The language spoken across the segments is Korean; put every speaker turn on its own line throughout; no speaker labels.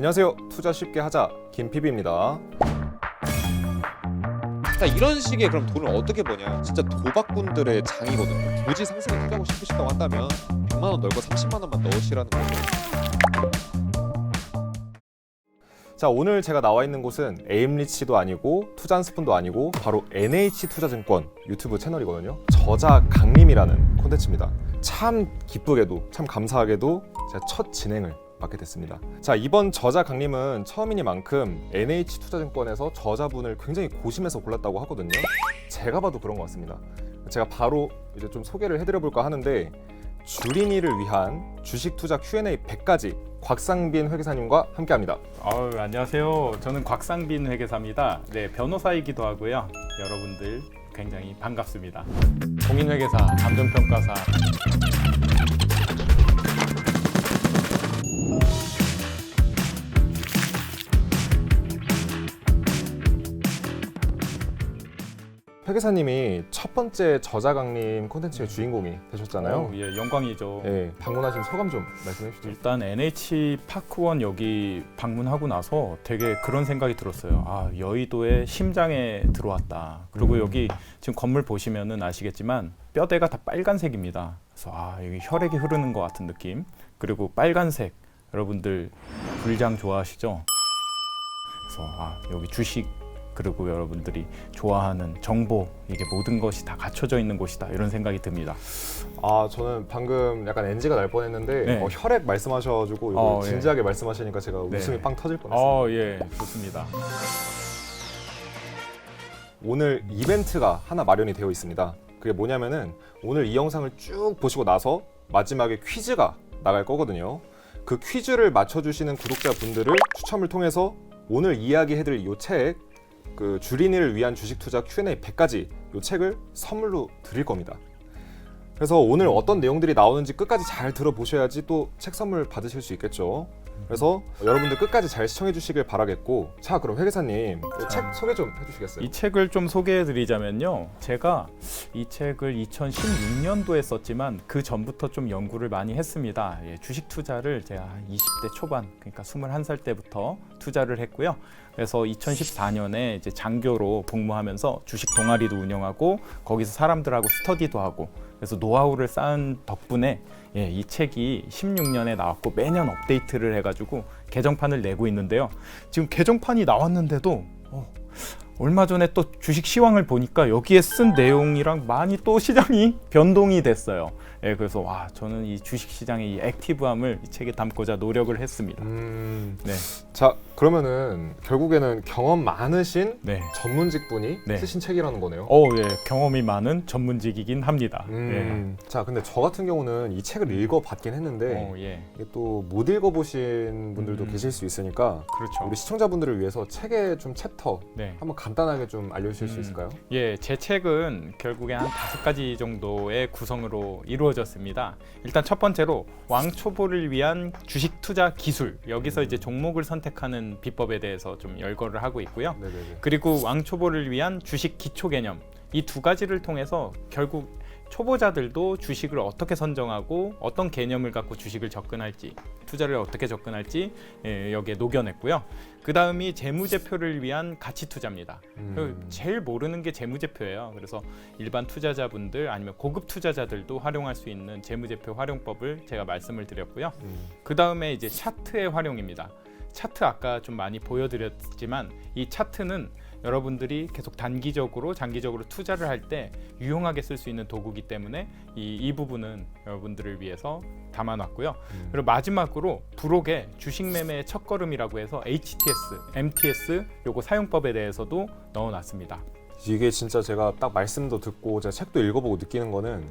안녕하세요. 투자 쉽게 하자 김PB입니다.
자, 이런 식의 그럼 돈을 어떻게 버냐? 진짜 도박꾼들의 장이거든요. 도지 상승에 투자하고 싶으시다고 한다면 100만 원 넣고 30만 원만 넣으시라는 거죠.
자, 오늘 제가 나와 있는 곳은 에임리치도 아니고 투자한스푼도 아니고 바로 NH투자증권 유튜브 채널이거든요. 저자 강림이라는 콘텐츠입니다. 참 기쁘게도 참 감사하게도 제가 첫 진행을 맡게 됐습니다. 자, 이번 저자 강림은 처음이니만큼 NH투자증권에서 저자분을 굉장히 고심해서 골랐다고 하거든요. 제가 봐도 그런 것 같습니다. 제가 바로 이제 좀 소개를 해드려볼까 하는데, 주린이를 위한 주식 투자 Q&A 100가지 곽상빈 회계사님과 함께합니다.
안녕하세요. 저는 곽상빈 회계사입니다. 네, 변호사이기도 하고요. 여러분들 굉장히 반갑습니다. 공인회계사, 감정평가사.
회계사님이 첫 번째 저자 강림 콘텐츠의 주인공이 되셨잖아요.
예, 영광이죠.
네, 방문하신 소감 좀 말씀해 주시죠.
일단 NH 파크원 여기 방문하고 나서 되게 그런 생각이 들었어요. 아, 여의도의 심장에 들어왔다. 그리고 여기 지금 건물 보시면은 아시겠지만 뼈대가 다 빨간색입니다. 그래서 여기 혈액이 흐르는 것 같은 느낌. 그리고 빨간색, 여러분들 불장 좋아하시죠? 그래서 여기 주식, 그리고 여러분들이 좋아하는 정보, 이게 모든 것이 다 갖춰져 있는 곳이다, 이런 생각이 듭니다.
저는 방금 약간 NG가 날 뻔했는데
네.
혈액 말씀하셔가지고 이거
예.
진지하게 말씀하시니까 제가
네.
웃음이 빵 터질 뻔했어요.
예, 좋습니다.
오늘 이벤트가 하나 마련이 되어 있습니다. 그게 뭐냐면은 오늘 이 영상을 쭉 보시고 나서 마지막에 퀴즈가 나갈 거거든요. 그 퀴즈를 맞춰주시는 구독자분들을 추첨을 통해서 오늘 이야기해드릴 이 책, 그 주린이를 위한 주식 투자 Q&A 100가지 이 책을 선물로 드릴 겁니다. 그래서 오늘 어떤 내용들이 나오는지 끝까지 잘 들어보셔야지 또 책 선물 받으실 수 있겠죠. 그래서 여러분들 끝까지 잘 시청해 주시길 바라겠고, 자, 그럼 회계사님 책 소개 좀 해주시겠어요?
이 책을 좀 소개해 드리자면요, 제가 이 책을 2016년도에 썼지만 그 전부터 좀 연구를 많이 했습니다. 주식 투자를 제가 20대 초반, 그러니까 21살 때부터 투자를 했고요. 그래서 2014년에 이제 장교로 복무하면서 주식 동아리도 운영하고 거기서 사람들하고 스터디도 하고, 그래서 노하우를 쌓은 덕분에 이 책이 16년에 나왔고 매년 업데이트를 해가지고 개정판을 내고 있는데요. 지금 개정판이 나왔는데도 얼마 전에 또 주식 시황을 보니까 여기에 쓴 내용이랑 많이 또 시장이 변동이 됐어요. 그래서 저는 이 주식 시장의 이 액티브함을 이 책에 담고자 노력을 했습니다. 네.
자, 그러면은 결국에는 경험 많으신
네.
전문직 분이
네.
쓰신 책이라는 거네요.
경험이 많은 전문직이긴 합니다.
자, 근데 저 같은 경우는 이 책을 읽어봤긴 했는데 이게 또 못 읽어보신 분들도 계실 수 있으니까,
그렇죠.
우리 시청자분들을 위해서 책의 좀 챕터 한번 간단하게 좀 알려주실 수 있을까요?
제 책은 결국에 한 5가지 정도의 구성으로 이루어졌습니다. 일단 첫 번째로 왕초보를 위한 주식 투자 기술, 여기서 이제 종목을 선택하는 비법에 대해서 좀 열거를 하고 있고요.
네네네.
그리고 왕초보를 위한 주식 기초 개념, 이 두 가지를 통해서 결국 초보자들도 주식을 어떻게 선정하고 어떤 개념을 갖고 주식을 접근할지, 투자를 어떻게 접근할지 여기에 녹여냈고요. 그 다음이 재무제표를 위한 가치 투자입니다. 제일 모르는 게 재무제표예요. 그래서 일반 투자자분들 아니면 고급 투자자들도 활용할 수 있는 재무제표 활용법을 제가 말씀을 드렸고요. 그 다음에 이제 차트의 활용입니다. 차트 아까 좀 많이 보여드렸지만 이 차트는 여러분들이 계속 단기적으로 장기적으로 투자를 할 때 유용하게 쓸 수 있는 도구이기 때문에 이 부분은 여러분들을 위해서 담아놨고요. 그리고 마지막으로 부록에 주식 매매의 첫걸음이라고 해서 HTS, MTS 요거 사용법에 대해서도 넣어놨습니다.
이게 진짜 제가 딱 말씀도 듣고 제가 책도 읽어보고 느끼는 거는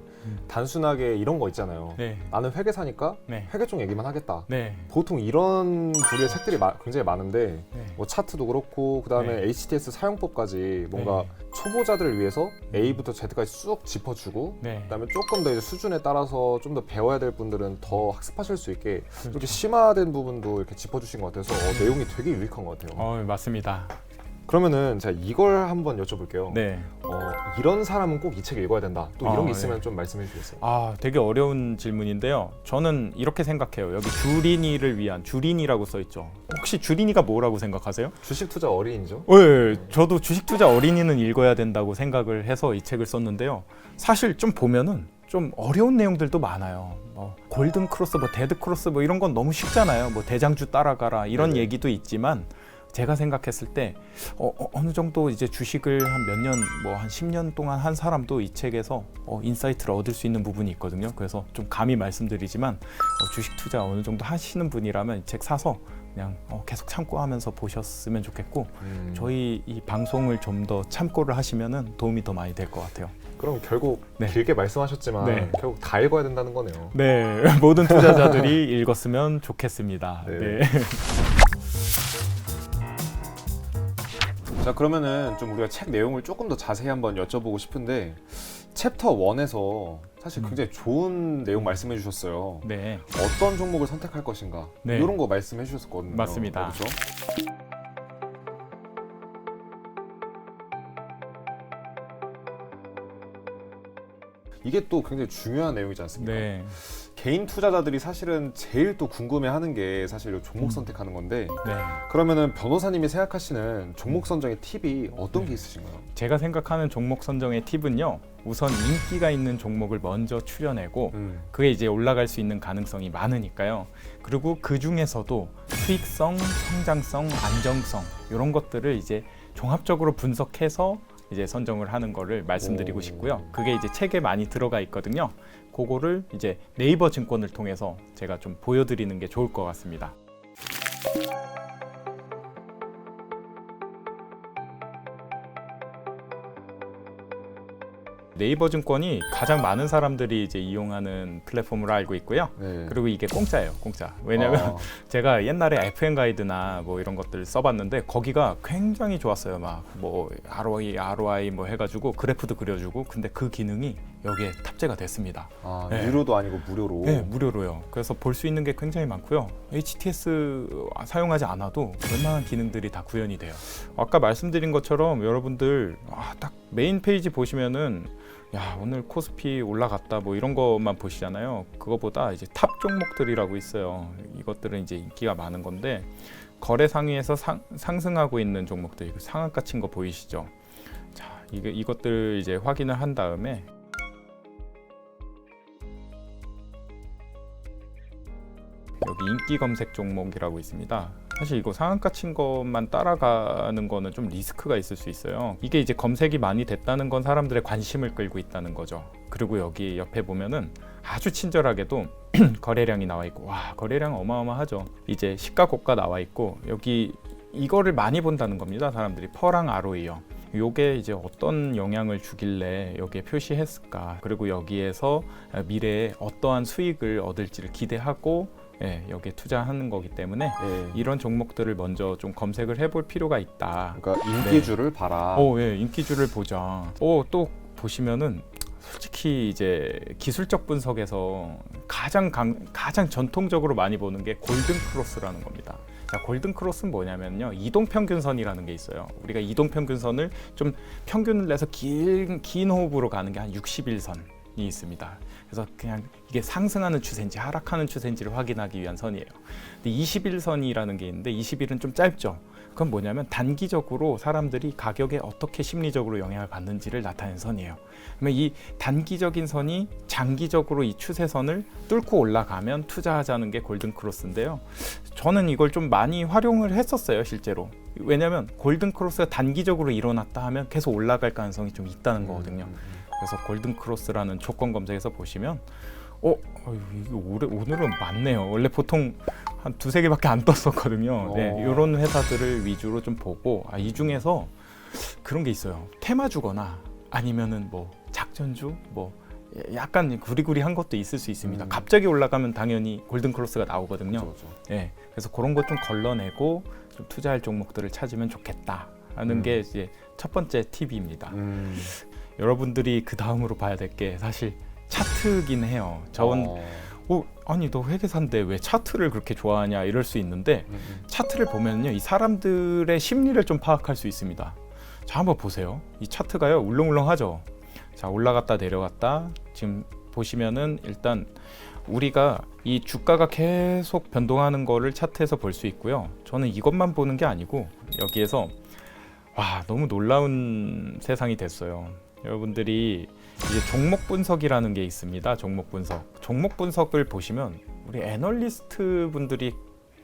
단순하게 이런 거 있잖아요. 나는 회계사니까 회계 쪽 얘기만 하겠다. 보통 이런 부류의 책들이 굉장히 많은데 뭐 차트도 그렇고 그다음에 HTS 사용법까지 뭔가 초보자들을 위해서 A부터 Z까지 쑥 짚어주고 그다음에 조금 더 이제 수준에 따라서 좀 더 배워야 될 분들은 더 학습하실 수 있게 이렇게 심화된 부분도 이렇게 짚어주신 것 같아서 내용이 되게 유익한 것 같아요.
맞습니다.
그러면은 제가 이걸 한번 여쭤볼게요.
네.
이런 사람은 꼭 이 책을 읽어야 된다. 또 이런 게 있으면
네.
좀 말씀해 주시겠어요?
아, 되게 어려운 질문인데요. 저는 이렇게 생각해요. 여기 주린이를 위한 주린이라고 써 있죠. 혹시 주린이가 뭐라고 생각하세요?
주식 투자 어린이죠?
네, 저도 주식 투자 어린이는 읽어야 된다고 생각을 해서 이 책을 썼는데요. 사실 좀 보면은 좀 어려운 내용들도 많아요. 골든 크로스, 데드 크로스 이런 건 너무 쉽잖아요. 대장주 따라가라 이런
네네.
얘기도 있지만 제가 생각했을 때 어느 정도 이제 주식을 한 몇 년, 한 10년 동안 한 사람도 이 책에서 인사이트를 얻을 수 있는 부분이 있거든요. 그래서 좀 감히 말씀드리지만 주식 투자 어느 정도 하시는 분이라면 이 책 사서 그냥 계속 참고하면서 보셨으면 좋겠고 저희 이 방송을 좀 더 참고를 하시면은 도움이 더 많이 될 것 같아요.
그럼 결국
네.
길게 말씀하셨지만
네.
결국 다 읽어야 된다는 거네요.
네, 모든 투자자들이 읽었으면 좋겠습니다.
네.
네.
자, 그러면은 좀 우리가 책 내용을 조금 더 자세히 한번 여쭤보고 싶은데 챕터 1에서 사실 굉장히 좋은 내용 말씀해 주셨어요.
네,
어떤 종목을 선택할 것인가
네.
이런 거 말씀해 주셨거든요.
맞습니다.
그렇죠? 이게 또 굉장히 중요한 내용이지 않습니까?
네,
개인 투자자들이 사실은 제일 또 궁금해하는 게 사실 이 종목 선택하는 건데
네.
그러면은 변호사님이 생각하시는 종목 선정의 팁이 어떤 게 있으신가요?
제가 생각하는 종목 선정의 팁은요. 우선 인기가 있는 종목을 먼저 추려내고 그게 이제 올라갈 수 있는 가능성이 많으니까요. 그리고 그 중에서도 수익성, 성장성, 안정성 이런 것들을 이제 종합적으로 분석해서 이제 선정을 하는 거를 말씀드리고
오.
싶고요. 그게 이제 책에 많이 들어가 있거든요. 그거를 이제 네이버 증권을 통해서 제가 좀 보여드리는 게 좋을 것 같습니다. 네이버 증권이 가장 많은 사람들이 이제 이용하는 플랫폼으로 알고 있고요.
네.
그리고 이게 공짜예요, 공짜. 왜냐면 제가 옛날에 FM 가이드나 이런 것들 써봤는데 거기가 굉장히 좋았어요. ROI 해가지고 그래프도 그려주고. 근데 그 기능이 여기에 탑재가 됐습니다. 네.
유료도 아니고 무료로.
네, 무료로요. 그래서 볼 수 있는 게 굉장히 많고요. HTS 사용하지 않아도 웬만한 기능들이 다 구현이 돼요. 아까 말씀드린 것처럼 여러분들 딱 메인 페이지 보시면은 오늘 코스피 올라갔다 이런 것만 보시잖아요. 그거보다 이제 탑 종목들이라고 있어요. 이것들은 이제 인기가 많은 건데 거래 상위에서 상승하고 있는 종목들, 상한가 친 거 보이시죠? 자, 이것들 이제 확인을 한 다음에 여기 인기 검색 종목이라고 있습니다. 사실 이거 상한가 친 것만 따라가는 거는 좀 리스크가 있을 수 있어요. 이게 이제 검색이 많이 됐다는 건 사람들의 관심을 끌고 있다는 거죠. 그리고 여기 옆에 보면은 아주 친절하게도 거래량이 나와 있고, 거래량 어마어마하죠. 이제 시가 고가 나와 있고, 여기 이거를 많이 본다는 겁니다. 사람들이 퍼랑 ROE요. 요게 이제 어떤 영향을 주길래 여기에 표시했을까, 그리고 여기에서 미래에 어떠한 수익을 얻을지를 기대하고 여기에 투자하는 거기 때문에 이런 종목들을 먼저 좀 검색을 해볼 필요가 있다.
그러니까 인기주를 봐라.
인기주를 보자. 또 보시면은 솔직히 이제 기술적 분석에서 가장 전통적으로 많이 보는 게 골든 크로스라는 겁니다. 자, 골든 크로스는 뭐냐면요, 이동 평균선이라는 게 있어요. 우리가 이동 평균선을 좀 평균을 내서 긴 호흡으로 가는 게 한 60일선이 있습니다. 그래서 그냥 이게 상승하는 추세인지 하락하는 추세인지를 확인하기 위한 선이에요. 근데 21선이라는 게 있는데 20일은 좀 짧죠. 그건 뭐냐면 단기적으로 사람들이 가격에 어떻게 심리적으로 영향을 받는지를 나타내는 선이에요. 그러면 이 단기적인 선이 장기적으로 이 추세선을 뚫고 올라가면 투자하자는 게 골든 크로스인데요. 저는 이걸 좀 많이 활용을 했었어요, 실제로. 왜냐하면 골든 크로스가 단기적으로 일어났다 하면 계속 올라갈 가능성이 좀 있다는 거거든요. 그래서 골든 크로스라는 조건 검색에서 보시면 이게 오늘은 많네요. 원래 보통 한 두세 개밖에 안 떴었거든요. 이런 회사들을 위주로 좀 보고, 이 중에서 그런 게 있어요. 테마주거나 아니면은 작전주, 약간 구리구리한 것도 있을 수 있습니다. 갑자기 올라가면 당연히 골든 크로스가 나오거든요.
그렇죠.
그래서 그런 것 좀 걸러내고 좀 투자할 종목들을 찾으면 좋겠다 하는 게 이제 첫 번째 팁입니다. 여러분들이 그 다음으로 봐야 될 게 사실 차트긴 해요. 저는 아니 너 회계사인데 왜 차트를 그렇게 좋아하냐 이럴 수 있는데 차트를 보면요 이 사람들의 심리를 좀 파악할 수 있습니다. 자 한번 보세요. 이 차트가요 울렁울렁하죠. 자 올라갔다 내려갔다 지금 보시면은 일단 우리가 이 주가가 계속 변동하는 거를 차트에서 볼 수 있고요. 저는 이것만 보는 게 아니고 여기에서 와 너무 놀라운 세상이 됐어요. 여러분들이 이제 종목 분석이라는 게 있습니다. 종목 분석을 보시면 우리 애널리스트 분들이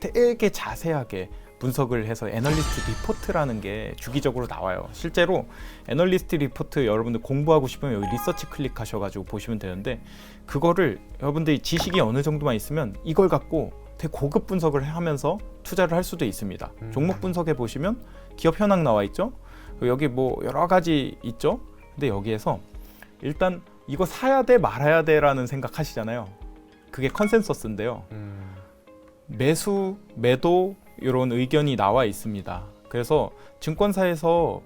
되게 자세하게 분석을 해서 애널리스트 리포트라는 게 주기적으로 나와요. 실제로 애널리스트 리포트 여러분들 공부하고 싶으면 여기 리서치 클릭하셔가지고 보시면 되는데 그거를 여러분들이 지식이 어느 정도만 있으면 이걸 갖고 되게 고급 분석을 하면서 투자를 할 수도 있습니다. 종목 분석해 보시면 기업 현황 나와 있죠. 여기 뭐 여러 가지 있죠. 근데 여기에서 일단 이거 사야 돼 말아야 돼라는 생각 하시잖아요. 그게 컨센서스인데요. 매수, 매도 이런 의견이 나와 있습니다. 그래서 증권사에서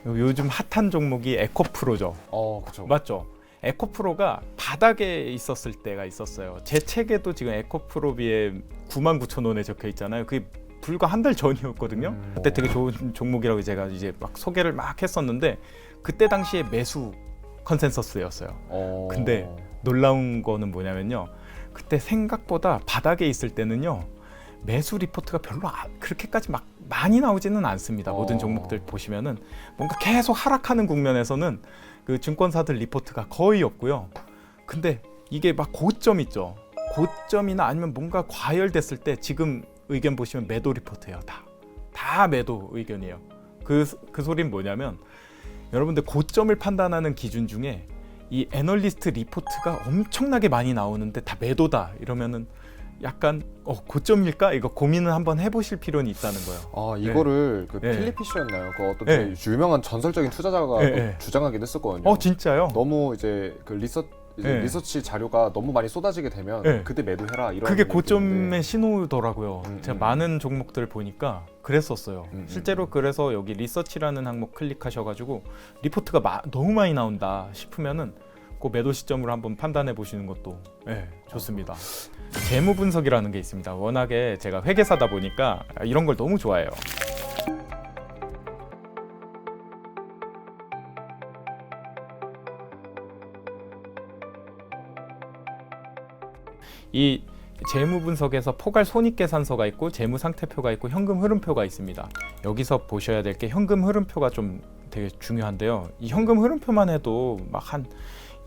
요즘 핫한 종목이 에코프로죠.
그렇죠.
맞죠? 에코프로가 바닥에 있었을 때가 있었어요. 제 책에도 지금 에코프로비에 99,000원에 적혀 있잖아요. 그게 불과 한 달 전이었거든요. 그때 되게 좋은 종목이라고 제가 이제 막 소개를 막 했었는데 그때 당시에 매수 컨센서스였어요. 근데 놀라운 거는 뭐냐면요. 그때 생각보다 바닥에 있을 때는요. 매수 리포트가 별로 그렇게까지 막 많이 나오지는 않습니다. 모든 종목들 보시면은 뭔가 계속 하락하는 국면에서는 그 증권사들 리포트가 거의 없고요. 근데 이게 막 고점 있죠. 고점이나 아니면 뭔가 과열됐을 때 지금 의견 보시면 매도 리포트예요. 다 매도 의견이에요. 그 소리는 뭐냐면 여러분들 고점을 판단하는 기준 중에 이 애널리스트 리포트가 엄청나게 많이 나오는데 다 매도다 이러면은 약간 고점일까? 이거 고민을 한번 해보실 필요는 있다는 거예요.
이거를 그
네.
필립 피셔였나요? 그 어떤
네.
되게 유명한 전설적인 투자자가
네.
주장하긴 했었거든요.
진짜요?
너무 이제 그
네.
리서치 자료가 너무 많이 쏟아지게 되면
네.
그때 매도해라 이런.
그게
얘기도
고점의
있는데.
신호더라고요. 제가 많은 종목들 보니까 그랬었어요. 실제로 그래서 여기 리서치라는 항목 클릭하셔가지고 리포트가 너무 많이 나온다 싶으면은 그 매도 시점으로 한번 판단해 보시는 것도 좋습니다. 재무 분석이라는 게 있습니다. 워낙에 제가 회계사다 보니까 이런 걸 너무 좋아해요. 이 재무 분석에서 포괄 손익계산서가 있고 재무 상태표가 있고 현금 흐름표가 있습니다. 여기서 보셔야 될 게 현금 흐름표가 좀 되게 중요한데요. 이 현금 흐름표만 해도 막 한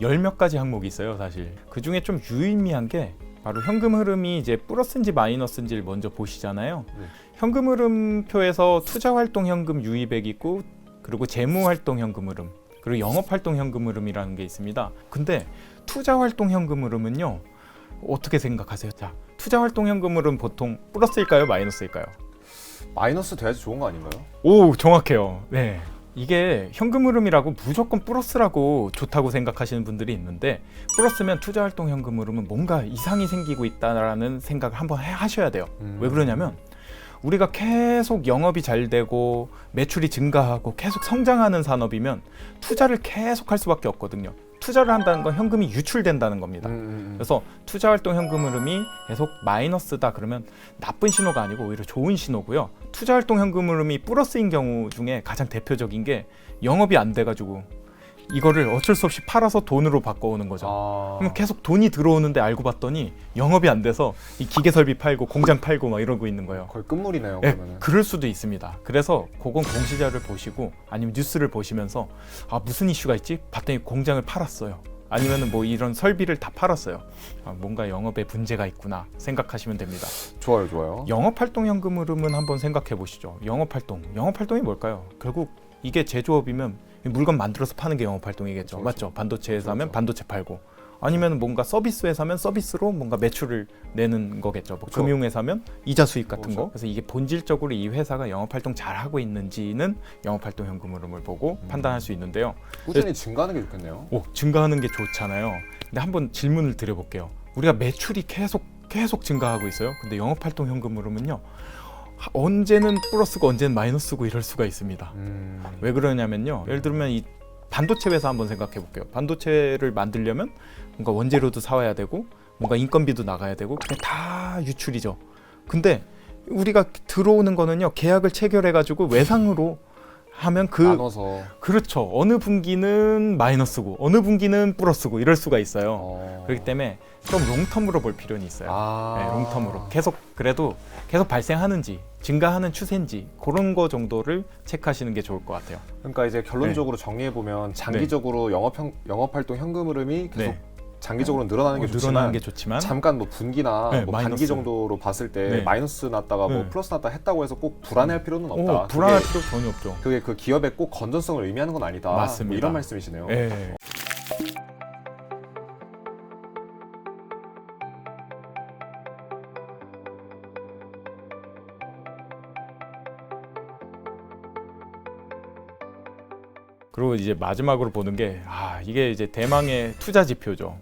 10몇 가지 항목이 있어요, 사실. 그 중에 좀 유의미한 게 바로 현금 흐름이 이제 플러스인지 마이너스인지를 먼저 보시잖아요.
네.
현금 흐름표에서 투자 활동 현금 유입액이 있고 그리고 재무 활동 현금 흐름 그리고 영업 활동 현금 흐름이라는 게 있습니다. 근데 투자 활동 현금 흐름은요. 어떻게 생각하세요? 자, 투자 활동 현금 흐름 보통 플러스일까요, 마이너스일까요?
마이너스 돼야지 좋은 거 아닌가요?
오, 정확해요. 네. 이게 현금 흐름이라고 무조건 플러스라고 좋다고 생각하시는 분들이 있는데 플러스면 투자 활동 현금 흐름은 뭔가 이상이 생기고 있다라는 생각을 한번 하셔야 돼요. 왜 그러냐면 우리가 계속 영업이 잘 되고 매출이 증가하고 계속 성장하는 산업이면 투자를 계속 할 수밖에 없거든요. 투자를 한다는 건 현금이 유출된다는 겁니다. 그래서 투자 활동 현금 흐름이 계속 마이너스다 그러면 나쁜 신호가 아니고 오히려 좋은 신호고요. 투자 활동 현금 흐름이 플러스인 경우 중에 가장 대표적인 게 영업이 안 돼가지고 이거를 어쩔 수 없이 팔아서 돈으로 바꿔오는 거죠. 그럼 계속 돈이 들어오는데 알고 봤더니 영업이 안 돼서 이 기계 설비 팔고 공장 팔고 막 이러고 있는 거예요.
거의 끝물이네요.
네,
그러면은.
그럴 수도 있습니다. 그래서 그건 공시자를 보시고 아니면 뉴스를 보시면서 무슨 이슈가 있지? 봤더니 공장을 팔았어요. 아니면은 뭐 이런 설비를 다 팔았어요. 뭔가 영업에 문제가 있구나 생각하시면 됩니다.
좋아요.
영업활동 현금 흐름은 한번 생각해 보시죠. 영업활동이 뭘까요? 결국 이게 제조업이면 물건 만들어서 파는 게 영업활동이겠죠.
그렇죠.
맞죠? 반도체 회사면
그렇죠.
반도체 팔고 아니면 뭔가 서비스 회사면 서비스로 뭔가 매출을 내는 거겠죠. 뭐
그렇죠.
금융회사면 이자 수익 같은
그렇죠.
거. 그래서 이게 본질적으로 이 회사가 영업활동 잘 하고 있는지는 영업활동 현금 흐름을 보고 판단할 수 있는데요.
꾸준히 증가하는 게 좋겠네요.
증가하는 게 좋잖아요. 근데 한번 질문을 드려볼게요. 우리가 매출이 계속 증가하고 있어요. 근데 영업활동 현금 흐름은요. 언제는 플러스고 언제는 마이너스고 이럴 수가 있습니다. 왜 그러냐면요. 예를 들면 이 반도체 회사 한번 생각해 볼게요. 반도체를 만들려면 뭔가 원재료도 사와야 되고 뭔가 인건비도 나가야 되고 그게 다 유출이죠. 근데 우리가 들어오는 거는요, 계약을 체결해가지고 외상으로 하면
나눠서.
그렇죠. 어느 분기는 마이너스고 어느 분기는 플러스고 이럴 수가 있어요. 그렇기 때문에 좀 롱텀으로 볼 필요는 있어요. 네, 롱텀으로 계속 발생하는지 증가하는 추세인지 그런 거 정도를 체크하시는 게 좋을 것 같아요.
그러니까 이제 결론적으로 정리해 보면 장기적으로 영업 활동 현금 흐름이 계속
네.
장기적으로 늘어나는 게
늘어나는 게 좋지만
잠깐 뭐 분기나
네,
뭐
마이너스.
반기 정도로 봤을 때
네.
마이너스 났다가 뭐
네.
플러스 났다 했다고 해서 꼭 불안해할 필요는 없다.
불안할 필요 전혀 없죠.
그게 그 기업의 꼭 건전성을 의미하는 건 아니다.
맞습니다.
뭐 이런 말씀이시네요.
네. 그리고 이제 마지막으로 보는 게 이게 이제 대망의 투자 지표죠.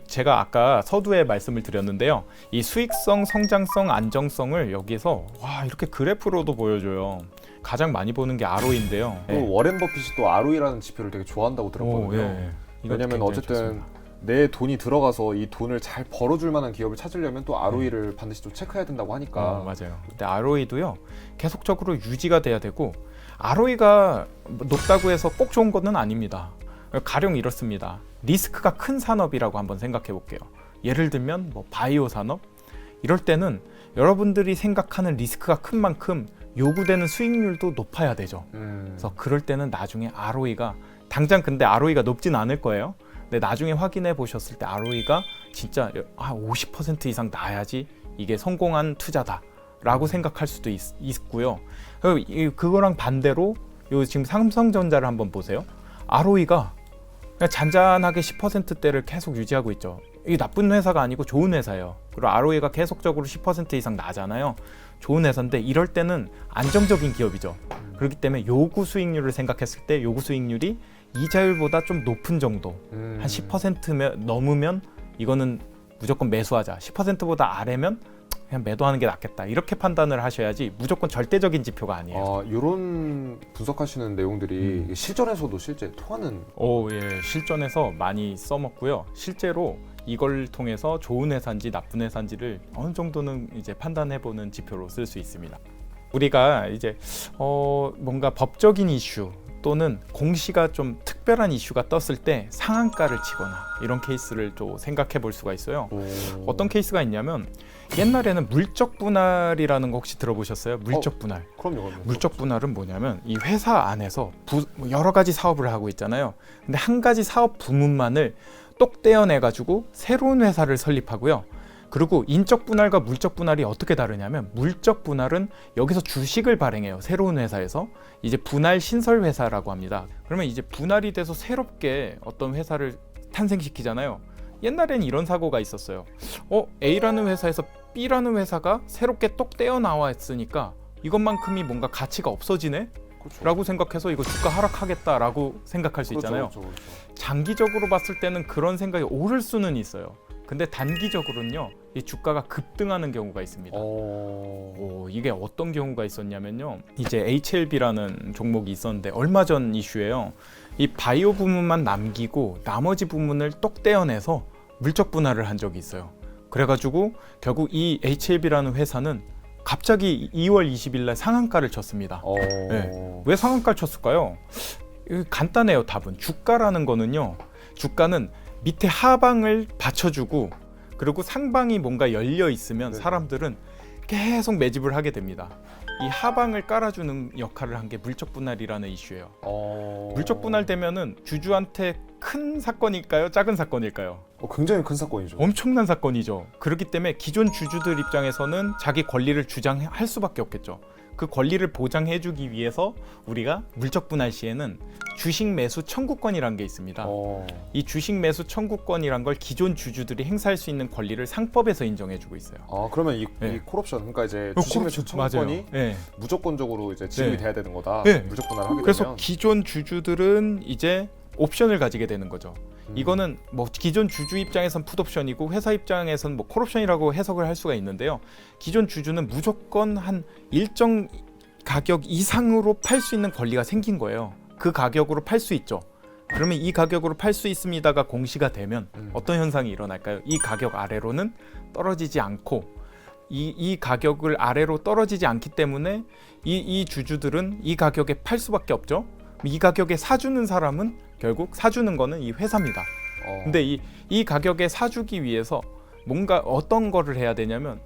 제가 아까 서두에 말씀을 드렸는데요. 이 수익성, 성장성, 안정성을 여기서 이렇게 그래프로도 보여줘요. 가장 많이 보는 게 ROE인데요.
또 워렌 버핏이 또 ROE라는 지표를 되게 좋아한다고 들었거든요. 왜냐면 어쨌든
좋습니다.
내 돈이 들어가서 이 돈을 잘 벌어줄 만한 기업을 찾으려면 또 ROE를 반드시 좀 체크해야 된다고 하니까.
맞아요. 근데 ROE도요, 계속적으로 유지가 돼야 되고, ROE가 높다고 해서 꼭 좋은 것은 아닙니다. 가령 이렇습니다. 리스크가 큰 산업이라고 한번 생각해 볼게요. 예를 들면 뭐 바이오 산업, 이럴 때는 여러분들이 생각하는 리스크가 큰 만큼 요구되는 수익률도 높아야 되죠. 그래서 그럴 때는 나중에 ROE가 당장 근데 ROE가 높진 않을 거예요. 근데 나중에 확인해 보셨을 때 ROE가 진짜 50% 이상 나야지 이게 성공한 투자다라고 생각할 수도 있고요. 그거랑 반대로 요 지금 삼성전자를 한번 보세요. ROE가 그냥 잔잔하게 10%대를 계속 유지하고 있죠. 이게 나쁜 회사가 아니고 좋은 회사예요. 그리고 ROE가 계속적으로 10% 이상 나잖아요. 좋은 회사인데 이럴 때는 안정적인 기업이죠. 그렇기 때문에 요구 수익률을 생각했을 때 요구 수익률이 이자율보다 좀 높은 정도, 한 10% 넘으면 이거는 무조건 매수하자. 10%보다 아래면 그냥 매도하는 게 낫겠다. 이렇게 판단을 하셔야지 무조건 절대적인 지표가 아니에요.
이런 분석하시는 내용들이 실전에서도 실제 통하는.
예, 실전에서 많이 써먹고요. 실제로 이걸 통해서 좋은 회사인지 나쁜 회사인지를 어느 정도는 이제 판단해보는 지표로 쓸 수 있습니다. 우리가 이제 뭔가 법적인 이슈 또는 공시가 좀 특별한 이슈가 떴을 때 상한가를 치거나 이런 케이스를 또 생각해 볼 수가 있어요. 어떤 케이스가 있냐면 옛날에는 물적 분할이라는 거 혹시 들어보셨어요? 물적 분할.
그럼요.
물적 분할은 뭐냐면 이 회사 안에서 여러 가지 사업을 하고 있잖아요. 근데 한 가지 사업 부문만을 똑 떼어내 가지고 새로운 회사를 설립하고요. 그리고 인적 분할과 물적 분할이 어떻게 다르냐면 물적 분할은 여기서 주식을 발행해요. 새로운 회사에서. 이제 분할 신설 회사라고 합니다. 그러면 이제 분할이 돼서 새롭게 어떤 회사를 탄생시키잖아요. 옛날엔 이런 사고가 있었어요. A라는 회사에서 B라는 회사가 새롭게 똑 떼어 나왔으니까 이것만큼이 뭔가 가치가 없어지네?
그렇죠.
라고 생각해서 이거 주가 하락하겠다라고 생각할 수 있잖아요.
그렇죠.
장기적으로 봤을 때는 그런 생각이 오를 수는 있어요. 근데 단기적으로는요, 이 주가가 급등하는 경우가 있습니다. 이게 어떤 경우가 있었냐면요, 이제 HLB라는 종목이 있었는데 얼마 전 이슈예요. 이 바이오 부문만 남기고 나머지 부문을 똑 떼어내서 물적 분할을 한 적이 있어요. 그래가지고 결국 이 HLB라는 회사는 갑자기 2월 20일 날 상한가를 쳤습니다. 네. 왜 상한가를 쳤을까요? 간단해요. 답은 주가라는 거는요, 주가는 밑에 하방을 받쳐주고 그리고 상방이 뭔가 열려 있으면 사람들은 계속 매집을 하게 됩니다. 이 하방을 깔아주는 역할을 한 게 물적 분할이라는 이슈예요. 물적 분할 되면은 주주한테 큰 사건일까요? 작은 사건일까요?
굉장히 큰 사건이죠.
엄청난 사건이죠. 그렇기 때문에 기존 주주들 입장에서는 자기 권리를 주장할 수밖에 없겠죠. 그 권리를 보장해주기 위해서 우리가 물적 분할 시에는 주식 매수 청구권이라는 게 있습니다. 이 주식 매수 청구권이란 걸 기존 주주들이 행사할 수 있는 권리를 상법에서 인정해주고 있어요.
그러면 이 콜옵션, 그러니까 이제 주식 매수 청구권이 무조건적으로 이제 지급이 돼야 되는 거다. 물적 분할을 하게
그래서
되면.
기존 주주들은 이제 옵션을 가지게 되는 거죠. 이거는 뭐 기존 주주 입장에선 풋옵션이고 회사 입장에선 뭐 콜옵션이라고 해석을 할 수가 있는데요. 기존 주주는 무조건 한 일정 가격 이상으로 팔 수 있는 권리가 생긴 거예요. 그 가격으로 팔 수 있죠. 그러면 이 가격으로 팔 수 있습니다가 공시가 되면
음.
어떤 현상이 일어날까요? 이 가격 아래로는 떨어지지 않고 이 가격을 아래로 떨어지지 않기 때문에 이 주주들은 이 가격에 팔 수밖에 없죠. 이 가격에 사주는 사람은 결국 사주는 거는 이 회사입니다. 근데 이 가격에 사주기 위해서 뭔가 어떤 거를 해야 되냐면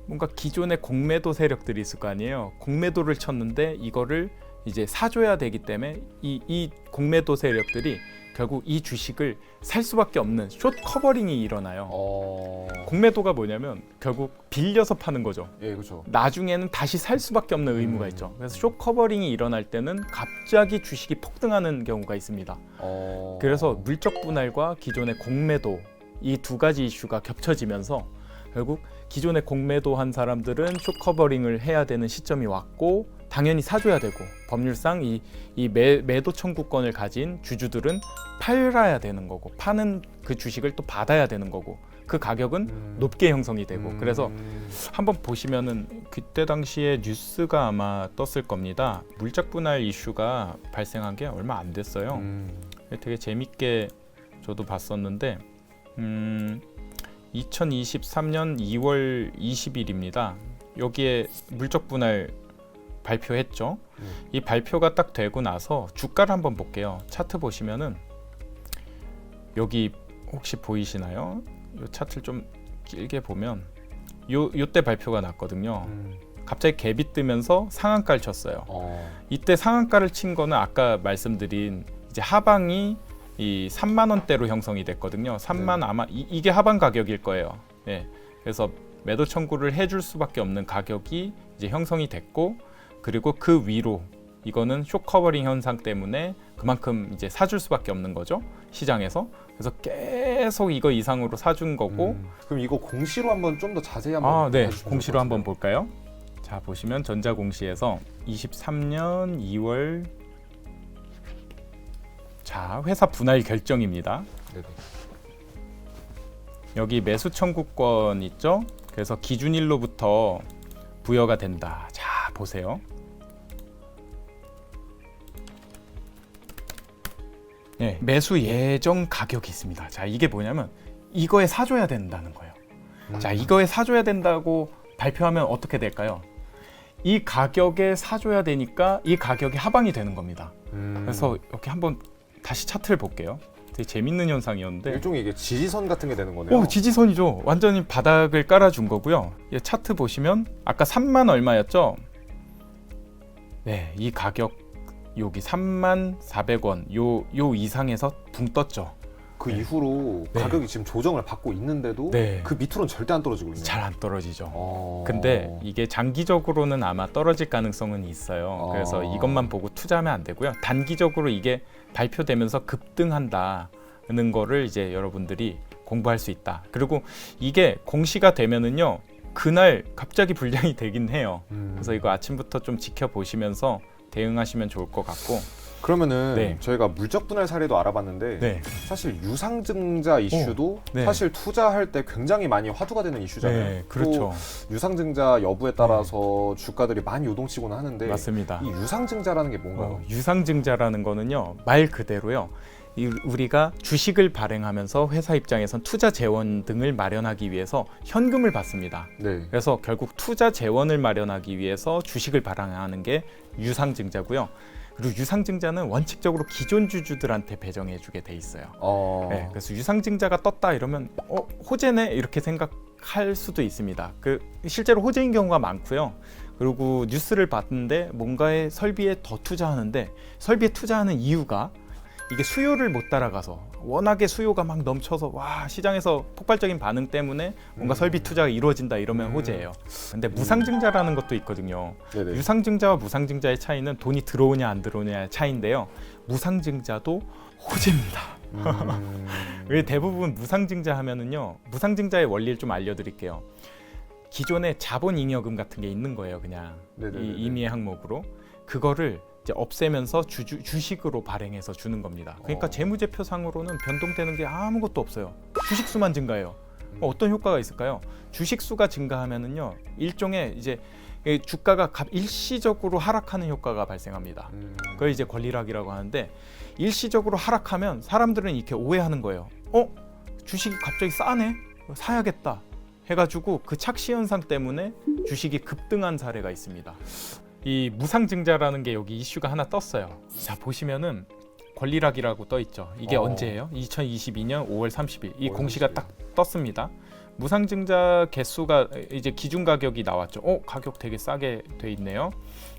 뭔가 기존의 공매도 세력들이 있을 거 아니에요. 공매도를 쳤는데 이거를 이제 사줘야 되기 때문에 이 공매도 세력들이 결국 이 주식을 살 수밖에 없는 숏 커버링이 일어나요. 공매도가 뭐냐면 결국 빌려서 파는 거죠.
예, 그렇죠.
나중에는 다시 살 수밖에 없는 의무가 있죠. 그래서 숏 커버링이 일어날 때는 갑자기 주식이 폭등하는 경우가 있습니다. 그래서 물적 분할과 기존의 공매도 이 두 가지 이슈가 겹쳐지면서 결국 기존에 공매도 한 사람들은 숏 커버링을 해야 되는 시점이 왔고 당연히 사줘야 되고 법률상 이 매도 청구권을 가진 주주들은 팔아야 되는 거고 파는 그 주식을 또 받아야 되는 거고 그 가격은 높게 형성이 되고 그래서 한번 보시면은 그때 당시에 뉴스가 아마 떴을 겁니다. 물적 분할 이슈가 발생한 게 얼마 안 됐어요. 되게 재밌게 저도 봤었는데 2023년 2월 20일입니다. 여기에 물적 분할 발표했죠. 이 발표가 딱 되고 나서 주가를 한번 볼게요. 차트 보시면은 여기 혹시 보이시나요? 이 차트를 좀 길게 보면 요때 발표가 났거든요. 갑자기 갭이 뜨면서 상한가를 쳤어요. 이때 상한가를 친 거는 아까 말씀드린 이제 하방이 이 3만 원대로 형성이 됐거든요. 3만 아마 이게 하방 가격일 거예요. 네. 그래서 매도 청구를 해줄 수밖에 없는 가격이 이제 형성이 됐고 그리고 그 위로 이거는 숏 커버링 현상 때문에 그만큼 이제 사줄 수밖에 없는 거죠. 시장에서. 그래서 계속 이거 이상으로 사준 거고.
그럼 이거 공시로 한번 좀 더 자세히 한번
네.
봐주시면
공시로
좋을 것
한번
같아요.
볼까요? 자, 보시면 전자공시에서 23년 2월 자, 회사 분할 결정입니다.
네네.
여기 매수 청구권 있죠? 그래서 기준일로부터 부여가 된다. 자, 보세요. 네, 매수 예정 가격이 있습니다. 자, 이게 뭐냐면 이거에 사줘야 된다는 거예요. 자, 이거에 사줘야 된다고 발표하면 어떻게 될까요? 이 가격에 사줘야 되니까 이 가격이 하방이 되는 겁니다. 그래서 이렇게 한번 다시 차트를 볼게요. 되게 재밌는 현상이었는데
일종의 이게 지지선 같은 게 되는 거네요.
지지선이죠. 완전히 바닥을 깔아준 거고요. 이 차트 보시면 아까 3만 얼마였죠? 네, 이 가격 여기 3만 400원 요 이상에서 붕 떴죠.
그 이후로
네.
가격이 지금 조정을 받고 있는데도
네.
그 밑으로는 절대 안 떨어지고 있네요.
잘 안 떨어지죠. 근데 이게 장기적으로는 아마 떨어질 가능성은 있어요. 그래서 이것만 보고 투자하면 안 되고요. 단기적으로 이게 발표되면서 급등한다는 거를 이제 여러분들이 공부할 수 있다. 그리고 이게 공시가 되면은요, 그날 갑자기 불량이 되긴 해요. 그래서 이거 아침부터 좀 지켜보시면서 대응하시면 좋을 것 같고.
그러면은
네.
저희가 물적 분할 사례도 알아봤는데
네.
사실 유상증자 이슈도
네.
사실 투자할 때 굉장히 많이 화두가 되는 이슈잖아요.
네, 그렇죠.
또 유상증자 여부에 따라서 주가들이 많이 요동치고는 하는데
맞습니다.
이 유상증자라는 게 뭔가요?
유상증자라는 거는요, 말 그대로요. 우리가 주식을 발행하면서 회사 입장에선 투자 재원 등을 마련하기 위해서 현금을 받습니다.
네.
그래서 결국 투자 재원을 마련하기 위해서 주식을 발행하는 게 유상증자고요. 그리고 유상증자는 원칙적으로 기존 주주들한테 배정해주게 돼 있어요. 네, 그래서 유상증자가 떴다 이러면 호재네 이렇게 생각할 수도 있습니다. 실제로 호재인 경우가 많고요. 그리고 뉴스를 봤는데 뭔가의 설비에 더 투자하는데 설비에 투자하는 이유가 이게 수요를 못 따라가서 워낙에 수요가 막 넘쳐서 와 시장에서 폭발적인 반응 때문에 뭔가 설비 투자가 이루어진다 이러면 호재예요. 근데 무상증자라는 것도 있거든요.
네네.
유상증자와 무상증자의 차이는 돈이 들어오냐 안 들어오냐의 차이인데요. 무상증자도 호재입니다. 왜 대부분 무상증자 하면은요, 무상증자의 원리를 좀 알려드릴게요. 기존에 자본잉여금 같은 게 있는 거예요, 그냥 이 임의의 항목으로. 그거를 이제 없애면서 주식으로 발행해서 주는 겁니다. 그러니까 재무제표상으로는 변동되는 게 아무것도 없어요. 주식 수만 증가해요. 어떤 효과가 있을까요? 주식 수가 증가하면은요, 일종의 이제 주가가 일시적으로 하락하는 효과가 발생합니다. 그걸 이제 권리락이라고 하는데, 일시적으로 하락하면 사람들은 이렇게 오해하는 거예요. 주식이 갑자기 싸네? 사야겠다. 해가지고 그 착시 현상 때문에 주식이 급등한 사례가 있습니다. 이 무상증자라는 게 여기 이슈가 하나 떴어요. 자, 보시면은 권리락이라고 떠 있죠. 이게 언제예요? 2022년 5월 30일. 이
5월
공시가
30일.
딱 떴습니다. 무상증자 개수가 이제 기준 가격이 나왔죠. 가격 되게 싸게 돼 있네요.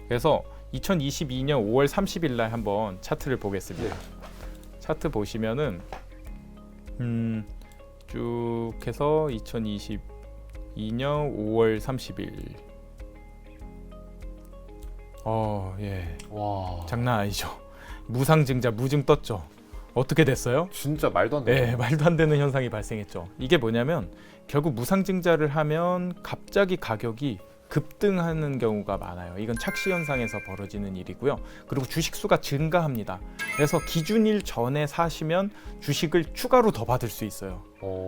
그래서 2022년 5월 30일 날 한번 차트를 보겠습니다. 차트 보시면은 쭉 해서 2022년 5월 30일. 예.
와,
장난 아니죠. 무상증자 무증 떴죠. 어떻게 됐어요?
진짜 말도 안 돼.
네, 말도 안 되는 현상이 발생했죠. 이게 뭐냐면 결국 무상증자를 하면 갑자기 가격이 급등하는 경우가 많아요. 이건 착시 현상에서 벌어지는 일이고요. 그리고 주식 수가 증가합니다. 그래서 기준일 전에 사시면 주식을 추가로 더 받을 수 있어요.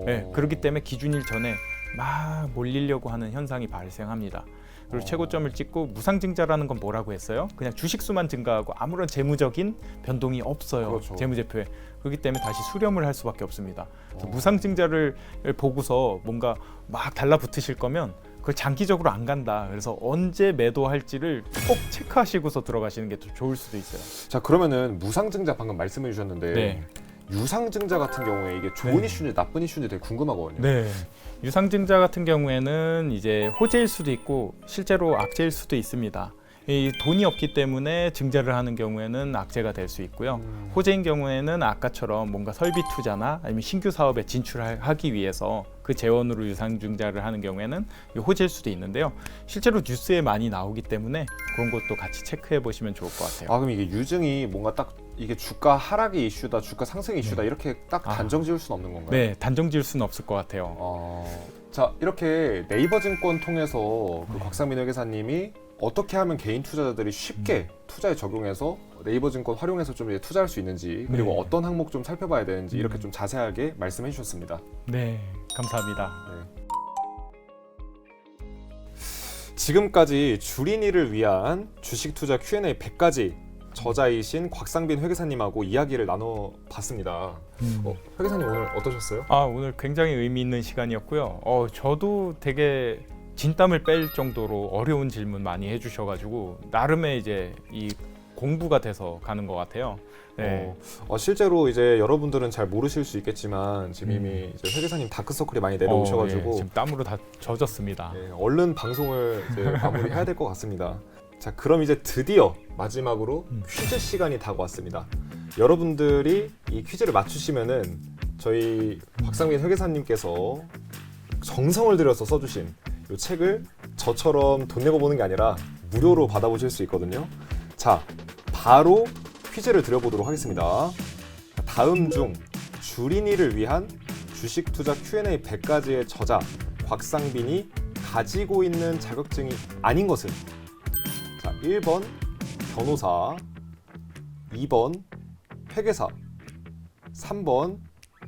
네, 그렇기 때문에 기준일 전에 막 몰리려고 하는 현상이 발생합니다. 그리고 최고점을 찍고 무상증자라는 건 뭐라고 했어요? 그냥 주식 수만 증가하고 아무런 재무적인 변동이 없어요.
그렇죠.
재무제표에. 그렇기 때문에 다시 수렴을 할 수밖에 없습니다. 그래서 무상증자를 보고서 뭔가 막 달라붙으실 거면 그걸 장기적으로 안 간다. 그래서 언제 매도할지를 꼭 체크하시고서 들어가시는 게 더 좋을 수도 있어요.
자, 그러면은 무상증자 방금 말씀해 주셨는데
네.
유상증자 같은 경우에 이게 좋은
네.
이슈인지 나쁜 이슈인지 되게 궁금하거든요.
네. 유상증자 같은 경우에는 이제 호재일 수도 있고 실제로 악재일 수도 있습니다. 이 돈이 없기 때문에 증자를 하는 경우에는 악재가 될 수 있고요. 호재인 경우에는 아까처럼 뭔가 설비 투자나 아니면 신규 사업에 진출하기 위해서 그 재원으로 유상증자를 하는 경우에는 호재일 수도 있는데요. 실제로 뉴스에 많이 나오기 때문에 그런 것도 같이 체크해 보시면 좋을 것 같아요.
아, 그럼 이게 유증이 뭔가 딱 이게 주가 하락의 이슈다, 주가 상승의 이슈다 이렇게 딱 단정 지을 수는 없는 건가요?
네, 단정 지을 수는 없을 것 같아요.
자, 이렇게 네이버증권 통해서 그 곽상민 회계사님이 어떻게 하면 개인 투자자들이 쉽게 투자에 적용해서 네이버증권 활용해서 좀 이제 투자할 수 있는지, 그리고
네.
어떤 항목 좀 살펴봐야 되는지 이렇게 좀 자세하게 말씀해 주셨습니다.
네, 감사합니다.
지금까지 주린이를 위한 주식 투자 Q&A 100가지 저자이신 곽상빈 회계사님하고 이야기를 나눠봤습니다. 회계사님 오늘 어떠셨어요?
오늘 굉장히 의미 있는 시간이었고요. 저도 되게 진땀을 뺄 정도로 어려운 질문 많이 해주셔가지고 나름의 이제 이 공부가 돼서 가는 것 같아요. 네.
실제로 이제 여러분들은 잘 모르실 수 있겠지만 지금 이미 이제 회계사님 다크서클이 많이 내려오셔가지고
예, 지금 땀으로 다 젖었습니다.
얼른 방송을 이제 마무리해야 될 것 같습니다. 자, 그럼 이제 드디어 마지막으로 퀴즈 시간이 다가왔습니다. 여러분들이 이 퀴즈를 맞추시면은 저희 곽상민 회계사님께서 정성을 들여서 써주신 이 책을 저처럼 돈 내고 보는 게 아니라 무료로 받아보실 수 있거든요. 자, 바로 퀴즈를 드려보도록 하겠습니다. 다음 중 주린이를 위한 주식 투자 Q&A 100가지의 저자 곽상빈이 가지고 있는 자격증이 아닌 것은? 자, 1번 변호사, 2번 회계사, 3번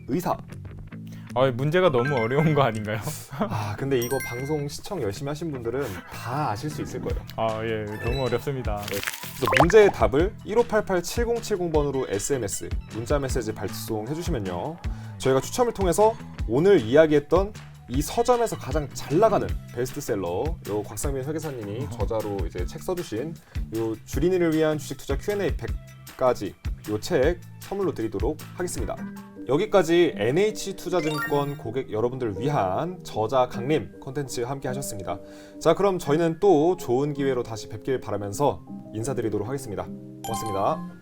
의사.
문제가 너무 어려운 거 아닌가요?
근데 이거 방송 시청 열심히 하신 분들은 다 아실 수 있을 거예요.
예, 너무 어렵습니다.
그래서 문제의 답을 1588-7070번으로 SMS, 문자 메시지 발송해 주시면요, 저희가 추첨을 통해서 오늘 이야기했던 이 서점에서 가장 잘 나가는 베스트셀러 요 곽상민 회계사님이 저자로 이제 책 써주신 요 주린이를 위한 주식 투자 Q&A 100가지 요 책 선물로 드리도록 하겠습니다. 여기까지 NH투자증권 고객 여러분들을 위한 저자 강림 컨텐츠 함께 하셨습니다. 자, 그럼 저희는 또 좋은 기회로 다시 뵙길 바라면서 인사드리도록 하겠습니다. 고맙습니다.